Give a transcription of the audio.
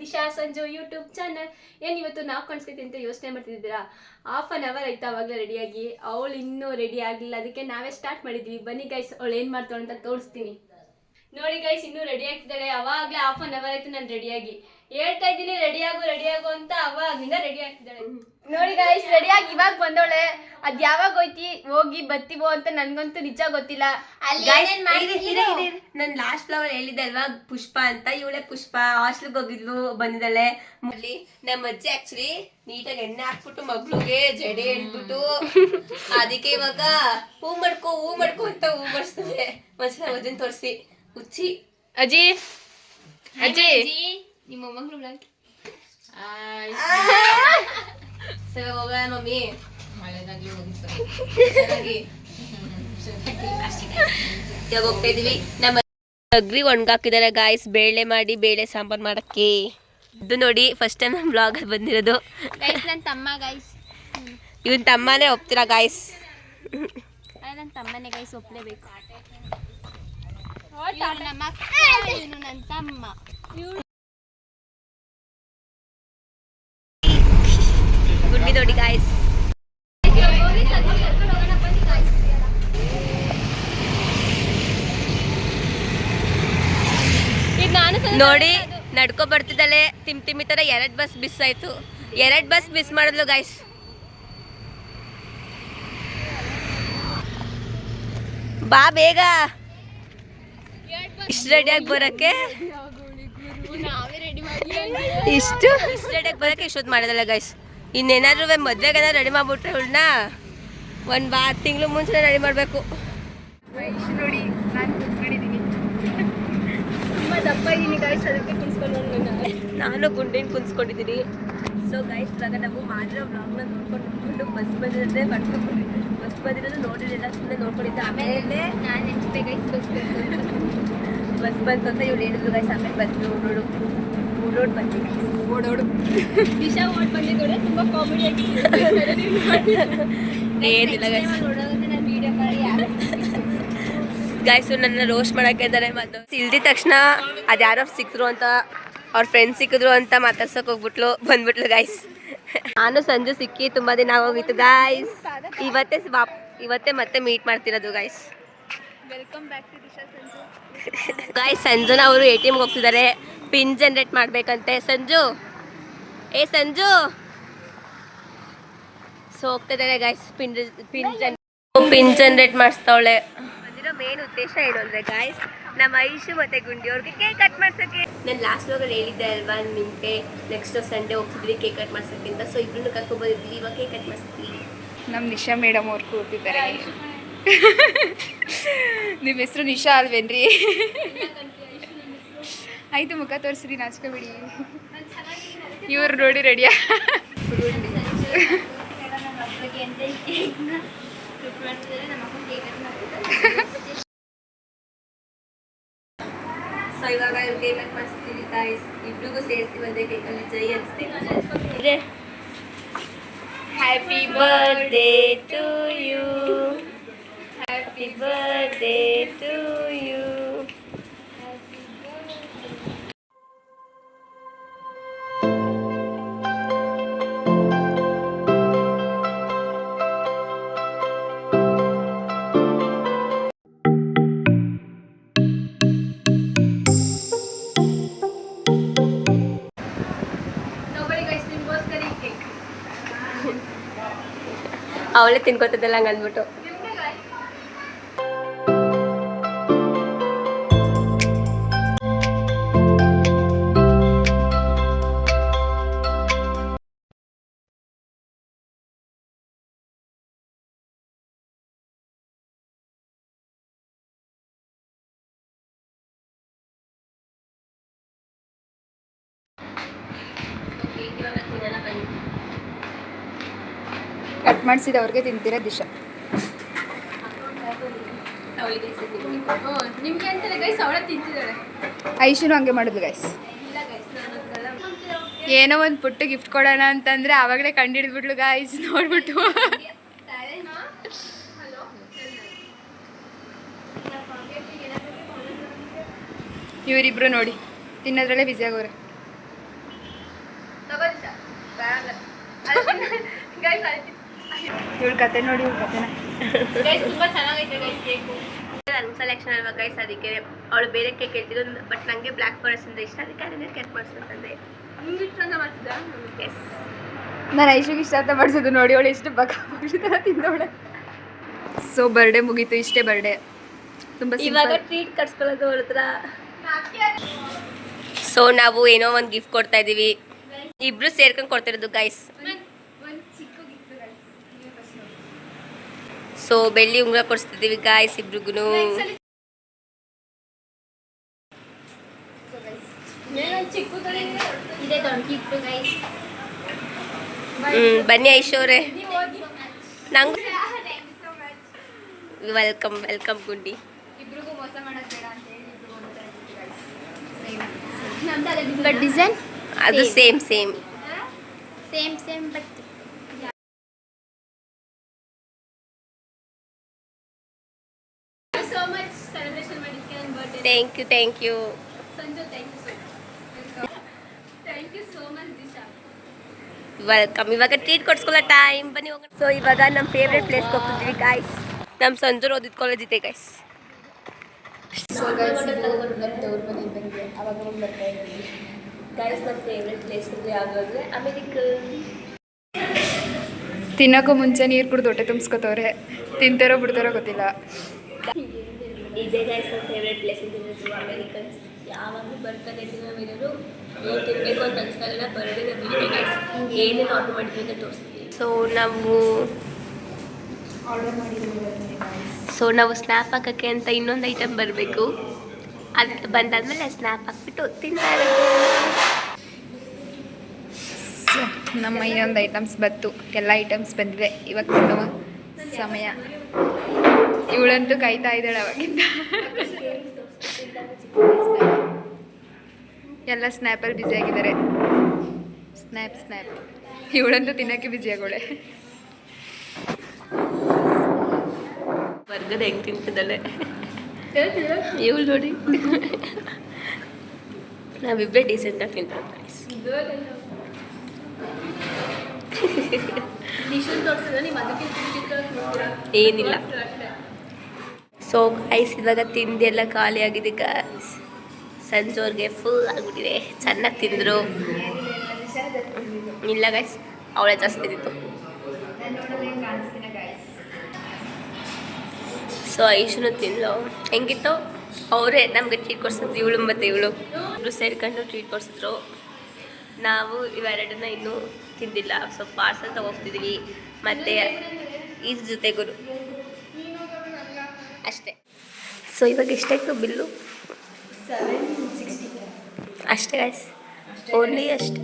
Disha Sanju YouTube channel. ಇವತ್ತು ನಾವು ಕಾಣಿಸ್ಕೈತಿ ಅಂತ ಯೋಚನೆ ಮಾಡ್ತಿದ್ದೀರಾ? ಹಾಫ್ ಅನ್ ಅವರ್ ಆಯ್ತು ಅವಾಗಲೇ ರೆಡಿಯಾಗಿ. ಅವಳು ಇನ್ನೂ ರೆಡಿ ಆಗಲಿಲ್ಲ, ಅದಕ್ಕೆ ನಾವೇ ಸ್ಟಾರ್ಟ್ ಮಾಡಿದ್ವಿ. ಬನ್ನಿ ಗೈಸ್, ಅವಳು ಏನು ಮಾಡ್ತಾಳೆ ಅಂತ ತೋರಿಸ್ತೀನಿ. ನೋಡಿ ಗೈಸ್, ಇನ್ನೂ ರೆಡಿ ಆಗ್ತಿದ್ದಾಳೆ. ಅವಾಗಲೇ ಹಾಫ್ ಅನ್ ಅವರ್ ಆಯ್ತು ನಾನು ರೆಡಿಯಾಗಿ. ಹೇಳ್ತಾ ಇದ್ದೀನಿ ರೆಡಿಯಾಗು ಅಂತ, ಅವಾಗಿಂದ ರೆಡಿ ಆಗ್ತಿದ್ದಾಳೆ. ನೋಡಿ ಗೈಸ್, ರೆಡಿಯಾಗಿ ಇವಾಗ ಬಂದವಳೆ. ಅದ್ ಯಾವಾಗ ಹೋಗಿ ಬತ್ತೀವೋ ಅಂತ ನನ್ಗಂತೂ ನಿಜ ಗೊತ್ತಿಲ್ಲ. ನನ್ ಲಾಸ್ಟ್ ಫ್ಲವರ್ ಹೇಳಿದ್ದೆ ಅಲ್ವಾ, ಪುಷ್ಪ ಅಂತ. ಇವಳೆ ಪುಷ್ಪ ಹಾಸ್ಟೆಲ್ಗೆ ಹೋಗಿದ್ಲು, ಬಂದಿದ್ದಾಳೆ. ನಮ್ಮ ಅಜ್ಜಿ ಆಕ್ಚುಲಿ ನೀಟಾಗಿ ಎಣ್ಣೆ ಹಾಕ್ಬಿಟ್ಟು ಮಗ್ಳುಗೆ ಜಡೆ ಹೇಳ್ಬಿಟ್ಟು, ಅದಕ್ಕೆ ಇವಾಗ ಹೂ ಮಾಡ್ಕೋ ಅಂತ ಹೂ ಮಾಡಿಸ್ತದೆ. ಒಂದ್ಸಲ ಅಜ್ಜನ್ ತೋರಿಸಿ ಹುಚ್ಚಿ. ಅಜ್ಜಿ ಅಜ್ಜಿ ನಿಮ್ಮ ಮಗಳು ಸರಿ ಹೋಗೋಣ ಮಮ್ಮಿ. ಇವಾಗ ಹೋಗ್ತಾ ಇದೀವಿ. ನಮ್ಮ ಅಗ್ರಿ ಒಣಗಾಕಿದ್ದಾರೆ ಗಾಯ್ಸ್, ಬೇಳೆ ಮಾಡಿ ಬೇಳೆ ಸಾಂಬಾರ್ ಮಾಡಕ್ಕೆ. ಇದು ನೋಡಿ ಫಸ್ಟ್ ಟೈಮ್ ನಮ್ಮ ಬ್ಲಾಗ್ ಅಲ್ಲಿ ಬಂದಿರೋದು. ನನ್ನ ತಮ್ಮ ಗೈಸ್, ಇವನ್ ತಮ್ಮನೇ ಒಪ್ತೀರಾ ಗಾಯ್ಸ್? ನನ್ನ ತಮ್ಮನೇ ಗೈಸ್, ಒಪ್ಲೇಬೇಕು. ನಮ್ಮ ಇವನು ನನ್ನ ತಮ್ಮ. ಗುಂಡಿ ನೋಡಿ ಗಾಯ್ಸ್. ನೋಡಿ ನಡ್ಕೊ ಬರ್ತಿದ್ದಾಳೆ. ತಿಮ್ಮಿ ತರ 2 ಬಸ್ ಮಿಸ್ ಆಯ್ತು. 2 ಬಸ್ ಮಿಸ್ ಮಾಡಿದ್ಲು ಗಾಯ್ಸ್. ಬಾ ಬೇಗ, ಇಷ್ಟು ರೆಡಿಯಾಗಿ ಬರಕ್ಕೆ ಇಷ್ಟು ರೆಡಿಯಾಗಿ ಬರಕ್ಕೆ ಇಷ್ಟೊತ್ತು ಮಾಡಿದಲ್ಲ ಗಾಯ್ಸ್. ಇನ್ನೇನಾದ್ರೂ ಮದ್ವೆಗೆ ರೆಡಿ ಮಾಡ್ಬಿಟ್ರೆ ಇವಳನ್ನ 1 ತಿಂಗಳು ಮುಂಚೆ ರೆಡಿ ಮಾಡಬೇಕು. ನೋಡಿ ನಾನು ಕುತ್ಕೊಂಡಿದ್ದೀನಿ, ತುಂಬ ದಪ್ಪ ಇದ್ದೀನಿ ಗಾಯ್ಸ್, ಅದಕ್ಕೆ ಕುಣಿಸ್ಕೊಂಡು ನಾನು ಗುಂಡಿನ ಕುಣಿಸ್ಕೊಂಡಿದ್ದೀನಿ. ಸೊ ಗೈಸ್, ಇವಾಗ ನಾವು ಮಾಡಿರೋ ವ್ಲಾಗ್ನ ನೋಡ್ಕೊಂಡು ಬಸ್ ಬಂದಿರೋದೇ ಬಸ್ ಬಂದಿರೋದು ನೋಡಿರಲಿಲ್ಲ, ಸುಮ್ಮನೆ ನೋಡ್ಕೊಂಡಿದ್ದೆ. ಆಮೇಲೆ ನಾನು ನೆನೆಸ್ತೆ ಗೈಸ್ ಬಸ್ ಬಂತು ಅಂತ ಇವ್ರು ಹೇಳಿದ್ರು ಗೈಸ್. ಆಮೇಲೆ ಬಂದು ಓಡೋಡ್ ಬಂದ್ವಿ ಗೈಸ್. ಓಡೋಡು ದಿಶಾ ಓಡ್ ಬಂದಿದ್ದೋಡೆ ತುಂಬ ಕಾಮಿಡಿ ಏನಿಲ್ಲ ಗೈಸ್. ನಾನು ವಿಡಿಯೋ ಮಾಡಿ ಗಾಯ್ಸು ನನ್ನ ರೋಸ್ಟ್ ಮಾಡಕ್ಕೆ ಇದ್ದಾರೆ. ಮತ್ತು ಇಲ್ದಿದ ತಕ್ಷಣ ಅದ್ಯಾರೋ ಸಿಕ್ಕಿದ್ರು ಅಂತ, ಅವ್ರ ಫ್ರೆಂಡ್ಸ್ ಸಿಕ್ಕಿದ್ರು ಅಂತ ಮಾತಾಡ್ಸೋಕೆ ಬಂದ್ಬಿಟ್ಲು ಗಾಯ್ಸ್. ನಾನು ಸಂಜು ಸಿಕ್ಕಿ ತುಂಬ ದಿನ ಆಗೋಗಿತ್ತು ಗಾಯ್ಸ್. ಇವತ್ತೇ ಮತ್ತೆ ಮೀಟ್ ಮಾಡ್ತಿರೋದು guys. Welcome back to Disha Sanju. Guys, ಸಂಜುನ ಅವರು ATMಗೆ ಹೋಗ್ತಿದ್ದಾರೆ, ಪಿನ್ ಜನರೇಟ್ ಮಾಡ್ಬೇಕಂತೆ. ಸಂಜು ಸೊ ಹೋಗ್ತಿದ್ದಾರೆ ಗಾಯ್ಸ್, ಪಿನ್ ಜನರೇಟ್ ಮಾಡಿಸ್ತಾವಳೆ. ಬಂದಿರೋ ಮೇನ್ ಉದ್ದೇಶ ಏನು ಅಂದರೆ ಗಾಯ್ಸ್, ನಮ್ಮ ಐಶು ಮತ್ತು ಗುಂಡಿ ಅವ್ರಿಗೆ ಕೇಕ್ ಕಟ್ ಮಾಡ್ಸೋಕ್ಕೆ. ನಾನು ಲಾಸ್ಟ್ ವ್ಲಾಗಲ್ಲಿ ಹೇಳಿದ್ದೆ ಅಲ್ವಾ ನಿಮಗೆ, ನೆಕ್ಸ್ಟ್ ಸಂಡೇ ಹೋಗ್ತಿದ್ವಿ ಕೇಕ್ ಕಟ್ ಮಾಡ್ಸೋಕ್ಕೆ ಅಂತ. ಸೊ ಇಬ್ಬರನ್ನು ಕರ್ಕೊಂಡ್ಬಂದಿದ್ವಿ, ಇವಾಗ ಕೇಕ್ ಕಟ್ ಮಾಡಿಸ್ತೀವಿ. ನಮ್ಮ ನಿಶಾ ಮೇಡಮ್ ಅವ್ರು ಕೂತಿದ್ದಾರೆ. ನಿಮ್ಮ ಹೆಸರು ನಿಶಾ ಅಲ್ವೇನ್ರಿ? ಆಯಿತು, ಮುಖ ತೋರಿಸ್ರಿ, ನಾಚ್ಕೋಬೇಡಿ. ಇವ್ರು ನೋಡಿ ರೆಡಿಯಾ? ಸೊ ಇವಾಗ ಕೇಕ್ ಕಟ್ ಮಾಡಿಸ್ತೀವಿ ಗಾಯ್ಸ್. ಇಬ್ರಿಗೂ ಸೇರಿಸಿ ಒಂದೇ ಕೇಕಲ್ಲಿ ಜೈ ಅನಿಸ್ತೇವೆ. Happy birthday to you, happy birthday to you. ಅವಳೇ ತಿನ್ಕೋತದಲ್ಲ ಹಂಗೆ ಅಂದ್ಬಿಟ್ಟು. ಕಟ್ ಮಾಡಿಸಿದವ್ರಿಗೆ ತಿಂತೀರಾ ದಿಶಾ? ನಿಮಗೆ ಅಂತಲೇ ಗೈಸ್, ಅವಳೇ ತಿಂತಿದ್ದಾಳೆ. ಐಶುನು ಹಂಗೆ ಮಾಡೋದು ಗೈಸ್. ಏನೋ ಒಂದು ಪುಟ್ಟು ಗಿಫ್ಟ್ ಕೊಡೋಣ ಅಂತಂದರೆ ಆವಾಗಲೇ ಕಂಡಿಡಿದ್ಬಿಟ್ಲು ಗೈಸ್. ನೋಡ್ಬಿಟ್ಟು ಇವರಿಬ್ರು ನೋಡಿ ತಿನ್ನೋದ್ರಲ್ಲೇ ಬ್ಯುಸಿ ಆಗೋರೆ. ಇವಳ ಕತೆ ನೋಡಿ ಇವಳ ಕತೆನ ತುಂಬಾ ಚೆನ್ನಾಗೈತೆ ಗೈಸ್ ಕೇಕು. ನನ್ನ ಸೆಲೆಕ್ಷನ್ ಅಲ್ವಾ ಗೈಸ್, ಅದಕ್ಕೆ ಅವಳು ಬೇರೆ ಕೇಕ್ ಹೇಳ್ತಿದ್ದು, ಬಟ್ ನನಗೆ ಬ್ಲ್ಯಾಕ್ ಫಾರೆಸ್ಟ್ ಅಂತ ಇಷ್ಟ, ಅದಕ್ಕೆ ಅದನ್ನೇ ಕೇಕ್ ಮಾಡಿಸ್ತಂದೆ. ನಿಮ್ಗೆ ಇಷ್ಟ ಅಂತ ಮಾಡ್ತಿದ್ದ? ಎಸ್, ನಾನು ಐಶುಗೆ ಇಷ್ಟ ಅಂತ ಮಾಡಿಸೋದು ನೋಡಿ ಅವಳು ಎಷ್ಟು ಬಕ ಥರ ತಿಂದವಳೆ. ಸೊ ಬರ್ಡೇ ಮುಗೀತು, ಇಷ್ಟೇ ಬರ್ಡೇ. ತುಂಬ ಇವಾಗ ಟ್ರೀಟ್ ಕಟ್ಸ್ಕೊಳ್ಳೋದು ಅವ್ರ ಹತ್ರ. ಸೊ ನಾವು ಏನೋ ಒಂದು ಗಿಫ್ಟ್ ಕೊಡ್ತಾ ಇದೀವಿ, ಇಬ್ರು ಸೇರ್ಕೊಂಡು ಕೊಡ್ತಿರೋದು ಗೈಸ್. ಸೊ ಬೆಳ್ಳಿ ಉಂಗುರ ಕೊಡಿಸ್ತಿದ್ದೀವಿ ಗಾಯ್ಸ್ ಇಬ್ರಿಗೂ. ಬನ್ನಿ ಐಶೋರೆ, ನಂಗೆ ವೆಲ್ಕಮ್ ವೆಲ್ಕಮ್ ಗುಂಡಿ. ಇಬ್ರಿಗೂ ಮೋಸ ಮಾಡೋದು ಬೇಡ ಅಂತ ಹೇಳಿ ಇಬ್ರು ಬಟ್ ಡಿಸೈನ್ ಅದು same same. Same but so much celebration ಮಾಡಿದ್ಕೆ ನನ್ನ birthday. Thank you. Sanju thank you so much Disha. Welcome. ಇವಾಗ ಟ್ರೀಟ್ ಕೊಡ್ಸ್ಕೊಳ್ಳೋ ಟೈಮ್, ಬನ್ನಿ ಹೋಗೋಣ. ಸೊ ಇವಾಗ ನಮ್ಮ ಫೇವ್ರೆಟ್ ಪ್ಲೇಸ್ಗೆ ಹೋಗ್ತಿದ್ವಿ ಗಾಯ್ಸ್. ನಮ್ಮ ಸಂಜು ಓದಿದ ಕಾಲೇಜ್ ಇದೆ ಗೈಸ್. ಸೊ ಗೈಸ್ ನಮ್ಮ ತವ್ರ ಮನೆ ಇದ್ದಂಗೆ ಅವಾಗ ಬರ್ತಾ ಇದ್ದೀವಿ ಗೈಸ್ ನಮ್ಮ ಫೇವ್ರೆಟ್ ಪ್ಲೇಸ್ ಅಂದರೆ ಯಾವುದು ಅಂದರೆ ಅಮೆರಿಕ. ತಿನ್ನೋಕ್ಕೂ ಮುಂಚೆ ನೀರು ಕುಡ್ದು ಹೊಟ್ಟೆ ತುಂಬಿಸ್ಕೊತವ್ರೆ, ತಿಂತಾರೋ ಬಿಡ್ತಾರೋ ಗೊತ್ತಿಲ್ಲ. ಇದೇ ಗೈಸ್ ನಮ್ಮ ಫೇವ್ರೆಟ್ ಪ್ಲೇಸ್ ಅಂತ ಅಮೆರಿಕನ್ಸ್ ಯಾವಾಗಲೂ ಬರ್ತಾರೆ ದಿನವೇನೂ ನೀವು ತಿನ್ನಬೇಕು ಅಂತ ಅನಿಸ್ತಾಗೆಲ್ಲ ಬರೋದೇ ನಮಗೆ ಗೈಸ್. ಏನೇನು ಆರ್ಡರ್ ಮಾಡಿದ್ವಿ ಅಂತ ತೋರಿಸ್ತೀವಿ. ಸೊ ನಾವು ಸ್ನ್ಯಾಪ್ ಹಾಕೋಕ್ಕೆ ಅಂತ ಇನ್ನೊಂದು ಐಟಮ್ ಬರಬೇಕು, ಅದಕ್ಕೆ ಬಂದಾದ್ಮೇಲೆ ಸ್ನ್ಯಾಪ್ ಹಾಕ್ಬಿಟ್ಟು ತಿಂತಾ ಇರೋದು. ಸೊ ನಮ್ಮ ಇನ್ನೊಂದು ಐಟಮ್ಸ್ ಬಂತು, ಎಲ್ಲ ಐಟಮ್ಸ್ ಬಂದಿದೆ. ಇವಾಗ ತಿನ್ನುವ ಸಮಯ. ಇವಳಂತೂ ಕಾಯ್ತಾ ಇದ್ದಾಳೆ ಅವಾಗಿಂದ. ಎಲ್ಲ ಸ್ನ್ಯಾಪಲ್ಲಿ ಬ್ಯುಸಿ ಆಗಿದ್ದಾರೆ. ಸ್ನ್ಯಾಪ್ ಇವಳಂತೂ ತಿನ್ನೋಕ್ಕೆ ಬ್ಯುಸಿ ಆಗೋಳೆ. ಬರ್ಗರ್ ಹೆಂಗೆ ತಿಂತಿದ್ದಾಳೆ ಇವಳು ನೋಡಿ. ನಾವಿಬ್ಬರೇ ಡೀಸೆಂಟಾಗಿ ತಿಂತಾರೆ ಗೈಸ್. ಏನಿಲ್ಲ. ಸೊ ಗೈಸ್ ಇವಾಗ ತಿಂಡಿ ಎಲ್ಲ ಖಾಲಿ ಆಗಿದೆ ಗೈಸ್. ಸಂಜೋರ್ಗೆ ಫುಲ್ ಆಗಿಬಿಟ್ಟಿದೆ. ಚೆನ್ನಾಗಿ ತಿಂದರು. ಇಲ್ಲ ಗೈಸ್, ಅವಳೇ ಜಾಸ್ತಿ ತಿಂದಿತ್ತು. ಸೊ ಐಶುನು ತಿಂದ್ಲು. ಹೆಂಗಿತ್ತು? ಅವರೇ ನಮಗೆ ಟ್ರೀಟ್ ಕೊಡ್ಸಿದ್ರು, ಇವಳು ಮತ್ತು ಇವಳು ಇಬ್ಬರು ಸೇರ್ಕೊಂಡು ಟ್ರೀಟ್ ಕೊಡಿಸಿದ್ರು. ನಾವು ಇವೆರಡನ್ನ ಇನ್ನೂ ತಿಂದಿಲ್ಲ. ಸೊ ಪಾರ್ಸಲ್ ತೊಗೋಗ್ತಿದ್ವಿ ಮತ್ತು ಇದ್ರ ಜೊತೆಗೂ ಅಷ್ಟೇ. ಸೊ ಇವಾಗ ಎಷ್ಟಾಯಿತು ಬಿಲ್ಲು? 760 ಅಷ್ಟೇ ಗೈಸ್, ಓನ್ಲಿ ಅಷ್ಟೇ.